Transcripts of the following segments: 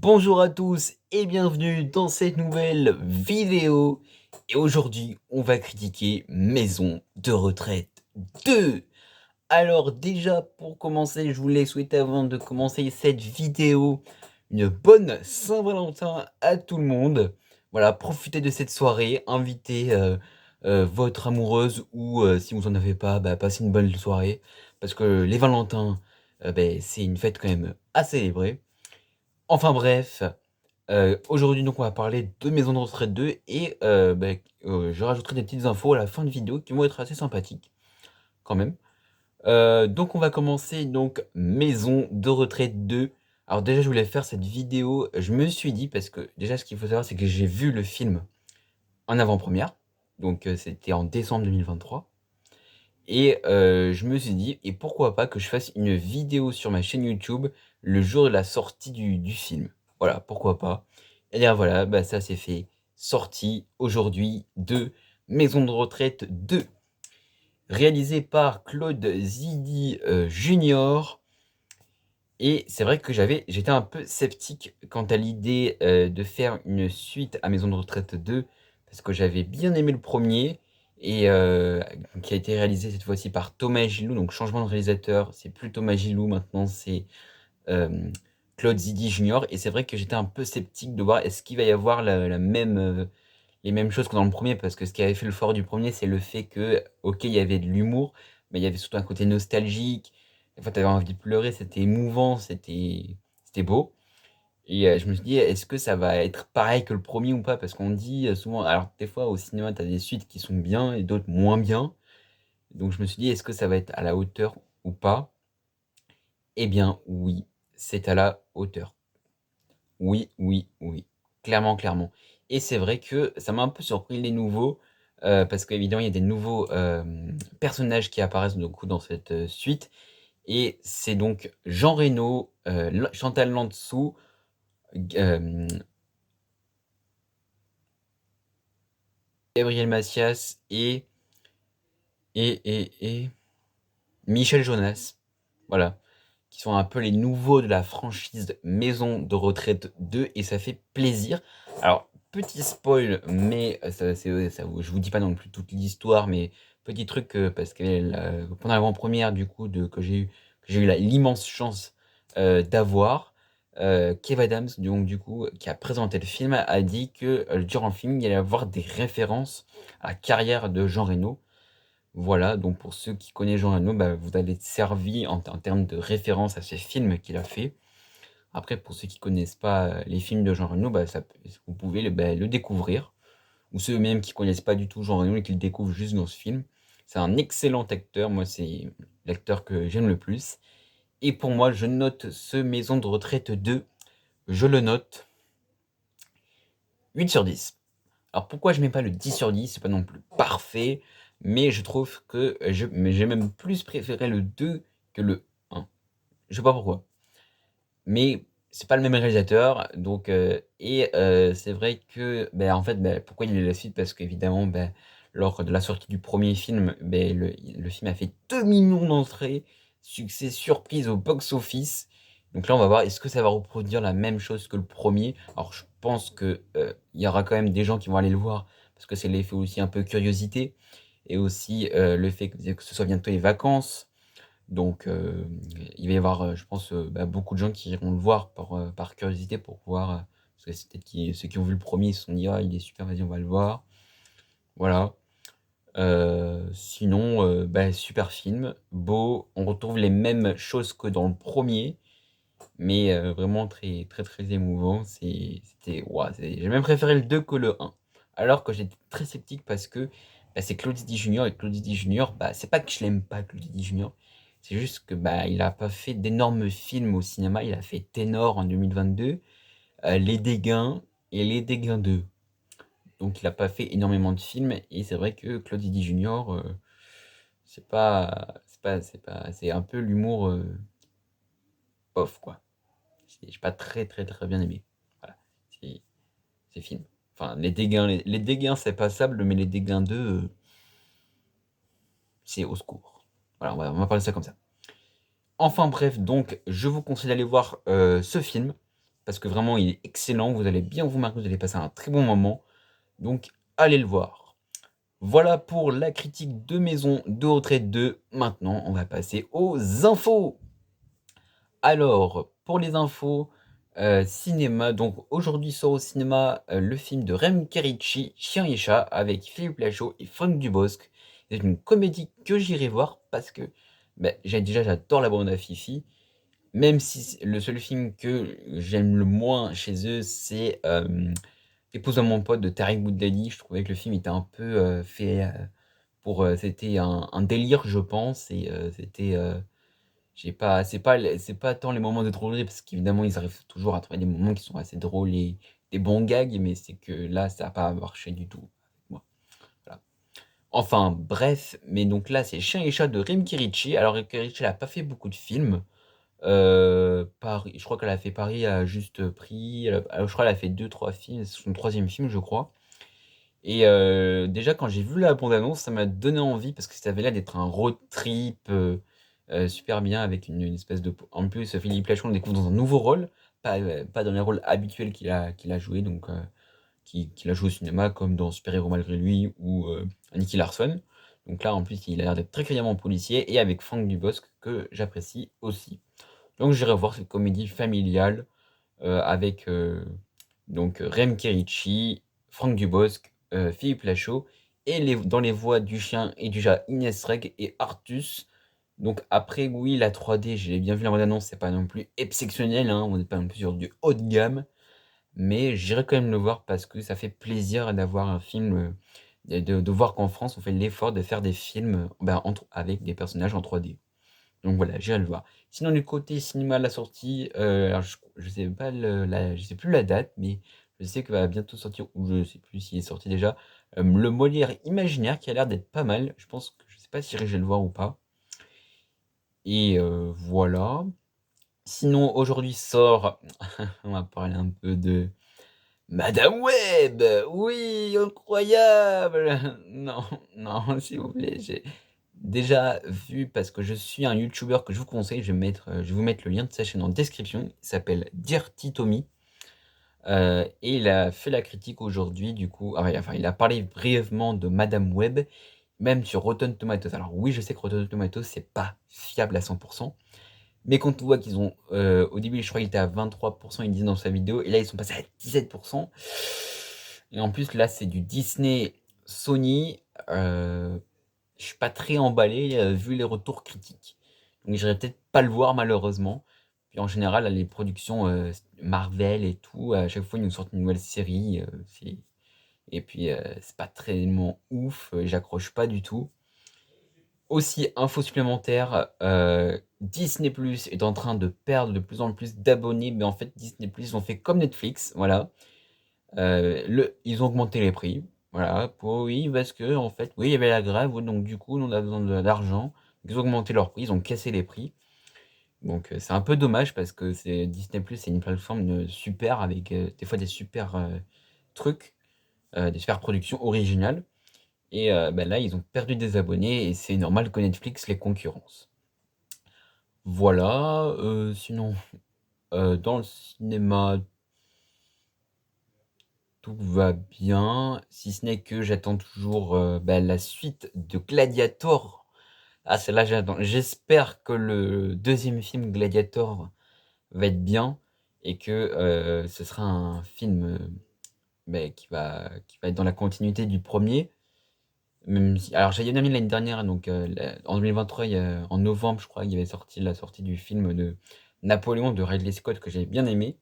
Bonjour à tous et bienvenue dans cette nouvelle vidéo. Et aujourd'hui, on va critiquer Maison de retraite 2. Alors déjà, pour commencer, je voulais souhaiter avant de commencer cette vidéo une bonne Saint-Valentin à tout le monde. Voilà, profitez de cette soirée, invitez votre amoureuse ou si vous en avez pas, passez une bonne soirée. Parce que les Valentins, c'est une fête quand même à célébrer. Enfin bref, aujourd'hui donc on va parler de Maison de retraite 2 et je rajouterai des petites infos à la fin de vidéo qui vont être assez sympathiques, quand même. Donc on va commencer donc Maison de retraite 2. Alors déjà je voulais faire cette vidéo, je me suis dit parce que déjà ce qu'il faut savoir c'est que j'ai vu le film en avant-première, donc c'était en décembre 2023 et je me suis dit: «Et pourquoi pas que je fasse une vidéo sur ma chaîne YouTube le jour de la sortie du film?» Voilà, pourquoi pas? Et bien voilà, ça c'est fait. Sortie aujourd'hui de Maison de retraite 2, réalisé par Claude Zidi, junior. Et c'est vrai que j'étais un peu sceptique quant à l'idée, de faire une suite à Maison de retraite 2 parce que j'avais bien aimé le premier et qui a été réalisé cette fois-ci par Thomas Gilou, donc changement de réalisateur, c'est plus Thomas Gilou maintenant, c'est, hem, Claude Zidi junior. Et c'est vrai que j'étais un peu sceptique de voir est-ce qu'il va y avoir la même, les mêmes choses que dans le premier parce que ce qui avait fait le fort du premier c'est le fait que, OK, il y avait de l'humour, mais il y avait surtout un côté nostalgique. Des fois, tu avais envie de pleurer, c'était émouvant, c'était beau. Et je me suis dit: «Est-ce que ça va être pareil que le premier ou pas?» Parce qu'on dit, souvent alors des fois au cinéma, tu as des suites qui sont bien et d'autres moins bien. Donc je me suis dit: «Est-ce que ça va être à la hauteur ou pas?» Eh bien oui, c'est à la hauteur. Oui, oui, oui. Clairement, clairement. Et c'est vrai que ça m'a un peu surpris les nouveaux, parce qu'évidemment il y a des nouveaux, personnages qui apparaissent du coup dans cette, suite. Et c'est donc Jean Reno, Chantal Latsou, Gabriel Macias et Michel Jonas. Voilà, qui sont un peu les nouveaux de la franchise Maison de retraite 2 et ça fait plaisir. Alors, petit spoil, mais ça je vous dis pas non plus toute l'histoire, mais petit truc, parce que pendant l'avant-première du coup que j'ai eu l'immense chance, d'avoir, Kev Adams donc du coup, qui a présenté le film, a dit que, durant le film, il y allait avoir des références à la carrière de Jean Reno. Voilà, donc pour ceux qui connaissent Jean Reno, vous allez être servis en termes de référence à ces films qu'il a fait. Après pour ceux qui connaissent pas, les films de Jean Reno, ça peut vous pouvez le découvrir ou ceux même qui connaissent pas du tout Jean Reno et qui le découvrent juste dans ce film. C'est un excellent acteur, moi c'est l'acteur que j'aime le plus et pour moi je note ce Maison de retraite 2, je le note 8/10. Alors pourquoi je mets pas le 10/10? C'est pas non plus parfait, mais je trouve que j'ai même plus préféré le 2 que le 1. Je sais pas pourquoi, mais c'est pas le même réalisateur donc c'est vrai que, en fait, pourquoi il y a eu la suite? Parce qu'évidemment, lors de la sortie du premier film, le film a fait 2 millions d'entrées, succès surprise au box-office. Donc là, on va voir est-ce que ça va reproduire la même chose que le premier. Alors je pense que, il y aura quand même des gens qui vont aller le voir parce que c'est l'effet aussi un peu curiosité et aussi, le fait que ce soit bientôt les vacances. Donc il va y avoir, je pense, beaucoup de gens qui iront le voir par curiosité pour voir, parce que c'est peut-être ceux qui ont vu le premier ils se sont dit: «Ah il est super, vas-y on va le voir». Voilà, sinon, super film, beau, on retrouve les mêmes choses que dans le premier, mais vraiment très, très, très émouvant. C'était waouh, j'ai même préféré le 2 que le un. Alors que j'étais très sceptique parce que, c'est Claude Zidi junior et Claude Zidi junior, c'est pas que je l'aime pas Claude Zidi junior, c'est juste que, il a pas fait d'énormes films au cinéma. Il a fait Ténor en 2022, Les Dégains et Les Dégains 2. Donc il a pas fait énormément de films et c'est vrai que Claude Zidi junior, c'est un peu l'humour, bof quoi. J'ai pas très, très, très bien aimé. Voilà, c'est ces films. Enfin, les Dégains, c'est passable, mais les Dégains 2, c'est au secours. Voilà, on va parler ça comme ça. Enfin bref, donc je vous conseille d'aller voir, ce film. parce que vraiment il est excellent, vous allez bien vous marrer, vous allez passer un très bon moment, donc allez le voir. Voilà pour la critique de Maison de retraite 2. Maintenant, on va passer aux infos. Alors, pour les infos, cinéma, donc aujourd'hui sort au cinéma, le film de Rem Kerici, Chien et chat, avec Philippe Lachaud et Franck Dubosc. C'est une comédie que j'irai voir parce que, j'adore la bande à Fifi, même si le seul film que j'aime le moins chez eux, c'est, Épouse à mon pote de Tariq Boudali. Je trouvais que le film était un peu, fait, c'était un délire, je pense, et c'était, j'ai pas c'est pas tant les moments de drôlerie parce qu'évidemment ils arrivent toujours à trouver des moments qui sont assez drôles et des bons gags, mais c'est que là, ça a pas marché du tout avec moi. Voilà. Enfin bref, mais donc là, c'est Chien et chat de Rim Kirichi. Alors Rim Kirichi, elle a pas fait beaucoup de films. Paris, je crois qu'elle a fait Paris à juste prix. Je crois qu'elle a fait deux trois films, c'est son troisième film, je crois. Et déjà quand j'ai vu la bande annonce, ça m'a donné envie parce que ça avait l'air d'être un road trip, super bien avec une espèce de en plus, Philippe Lachaud, on le découvre dans un nouveau rôle, pas dans les rôles habituels qu'il a joué, donc qu'il a joué au cinéma comme dans Super Héros malgré lui ou Nicky Larson. Donc là, en plus, il a l'air d'être très clairement policier et avec Franck Dubosc que j'apprécie aussi. Donc j'irai voir cette comédie familiale, avec, donc Rem Kerici, Franck Dubosc, Philippe Lachaud et dans les voix du chien et du chat, Inès Reg et Artus. Donc après, oui, la 3D, j'ai bien vu la bande annonce, c'est pas non plus exceptionnel, hein, on n'est pas non plus sur du haut de gamme, mais j'irai quand même le voir parce que ça fait plaisir d'avoir un film, de voir qu'en France, on fait l'effort de faire des films, avec des personnages en 3D. Donc voilà, j'irai le voir. Sinon du côté cinéma, la sortie, alors je sais pas je sais plus la date, mais je sais que va bientôt sortir, ou je sais plus s'il est sorti déjà, le Molière Imaginaire qui a l'air d'être pas mal. Je pense que je sais pas si j'irai le voir ou pas, et voilà. Sinon aujourd'hui sort on va parler un peu de Madame Web! Oui, incroyable! Non, non, s'il vous plaît, j'ai déjà vu parce que je suis un youtubeur que je vous conseille, je vais vous mettre le lien de sa chaîne en description. Il s'appelle Dirty Tommy, et il a fait la critique aujourd'hui du coup, ah ouais, enfin, il a parlé brièvement de Madame Web, même sur Rotten Tomatoes. Alors oui, je sais que Rotten Tomatoes, c'est pas fiable à 100, mais quand on voit qu'ils ont, au début, je crois qu'il était à 23, il disait dans sa vidéo, et là, ils sont passés à 17. Et en plus, là, c'est du Disney Sony. Je suis pas très emballé, vu les retours critiques. Donc, j'irai peut-être pas le voir, malheureusement. Puis en général, là, les productions Marvel et tout, à chaque fois, ils nous sortent une nouvelle série. Et puis, c'est pas tellement ouf, j'accroche pas du tout. Aussi, info supplémentaire, Disney+ est en train de perdre de plus en plus d'abonnés, mais en fait Disney+ ont fait comme Netflix, voilà. Ils ont augmenté les prix, voilà, oui, parce que en fait, oui, il y avait la grève, donc du coup, nous on a besoin d'argent. Ils ont augmenté leurs prix, ils ont cassé les prix. Donc c'est un peu dommage parce que Disney+, c'est une plateforme, super avec, des fois des super, trucs, des super productions originales. Et là, ils ont perdu des abonnés et c'est normal que Netflix les concurrence. Voilà, sinon, dans le cinéma, tout va bien, si ce n'est que j'attends toujours, la suite de Gladiator. Ah, celle-là, j'attends. J'espère que le deuxième film Gladiator va être bien et que, ce sera un film, qui va être dans la continuité du premier. Même si alors j'ai bien aimé l'année dernière, donc en 2023, en novembre, je crois, il y avait sorti la sortie du film de Napoléon de Ridley Scott que j'avais bien aimé.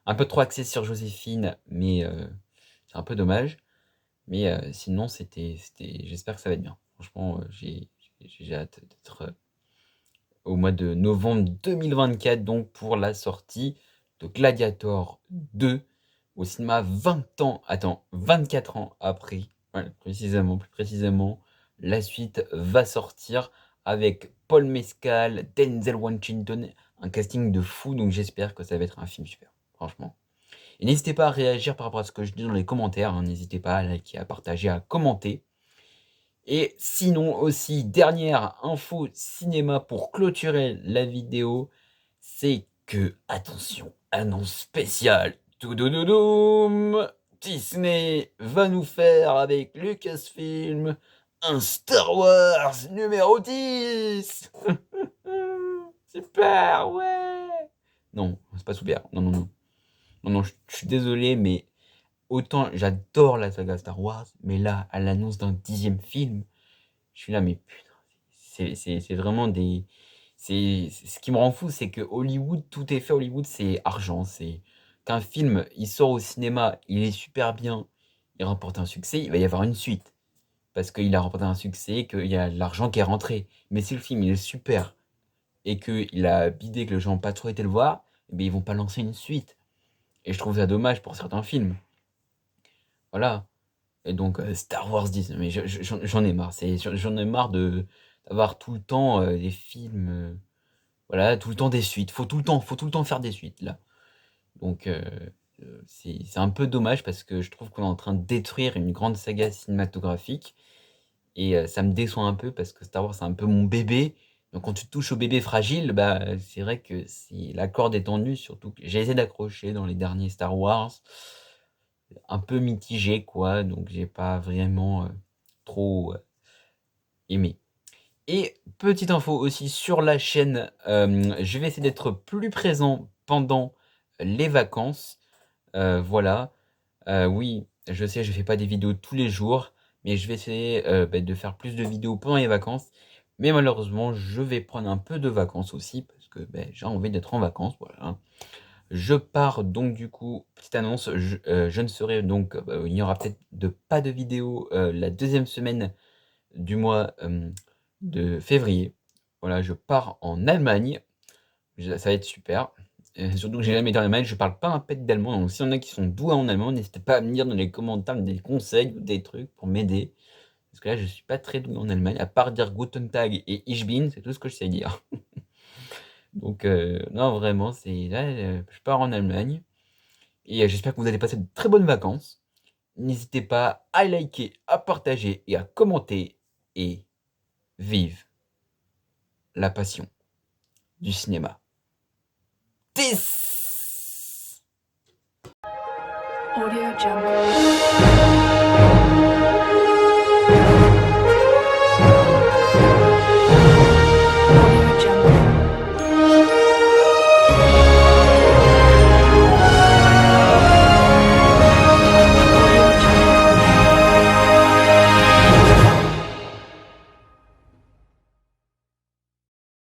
Un peu trop axé sur Joséphine, mais c'est un peu dommage. Mais sinon, j'espère que ça va être bien. Franchement, j'ai hâte d'être, au mois de novembre 2024, donc pour la sortie de Gladiator 2 au cinéma 24 ans après. Voilà, plus précisément, la suite va sortir avec Paul Mescal, Denzel Washington, un casting de fou, donc j'espère que ça va être un film super, franchement. Et n'hésitez pas à réagir par rapport à ce que je dis dans les commentaires, hein, n'hésitez pas à liker, à partager, à commenter. Et sinon aussi, dernière info cinéma pour clôturer la vidéo, c'est que, attention, annonce spéciale, Toudoudoum, Disney va nous faire avec Lucasfilm un Star Wars numéro 10. Super, ouais. Non, c'est pas super. Non, non, non. Non, non, je suis désolé, mais autant j'adore la saga Star Wars, mais là, à l'annonce d'un 10e film, je suis là, mais putain, c'est vraiment des. Ce qui me rend fou, c'est que Hollywood, tout est fait. Hollywood, c'est argent. C'est qu'un film, il sort au cinéma, il est super bien, il remporte un succès, il va y avoir une suite. Parce qu'il a remporté un succès, qu'il y a de l'argent qui est rentré. Mais si le film, il est super et qu'il a bidé, que les gens n'ont pas trop été le voir, eh bien, ils vont pas lancer une suite. Et je trouve ça dommage pour certains films. Voilà. Et donc, Star Wars 10, mais j'en ai marre. J'en ai marre d'avoir tout le temps des films. Voilà, tout le temps des suites. Faut tout le temps faire des suites, là. Donc, c'est un peu dommage parce que je trouve qu'on est en train de détruire une grande saga cinématographique. Et ça me déçoit un peu parce que Star Wars, c'est un peu mon bébé. Donc, quand tu touches au bébé fragile, bah, c'est vrai que la corde est tendue. Surtout que j'ai essayé d'accrocher dans les derniers Star Wars. Un peu mitigé, quoi. Donc, j'ai pas vraiment trop aimé. Et petite info aussi sur la chaîne, je vais essayer d'être plus présent pendant les vacances. Voilà. Oui, je sais, je fais pas des vidéos tous les jours, mais je vais essayer de faire plus de vidéos pendant les vacances. Mais malheureusement, je vais prendre un peu de vacances aussi, parce que j'ai envie d'être en vacances, voilà. Je pars donc du coup, petite annonce, je ne serai donc, il n'y aura peut-être pas de vidéo la deuxième semaine du mois de février. Voilà, je pars en Allemagne. Ça va être super. Surtout que j'ai jamais été en Allemagne, je parle pas un pet d'allemand. Donc s'il y en a qui sont doués en allemand, n'hésitez pas à me dire dans les commentaires des conseils ou des trucs pour m'aider. Parce que là, je suis pas très doué en Allemagne. À part dire Guten Tag et Ich bin, c'est tout ce que je sais dire. Donc non, vraiment, c'est là, je pars en Allemagne. Et j'espère que vous allez passer de très bonnes vacances. N'hésitez pas à liker, à partager et à commenter. Et vive la passion du cinéma. 10. Audio Jungle.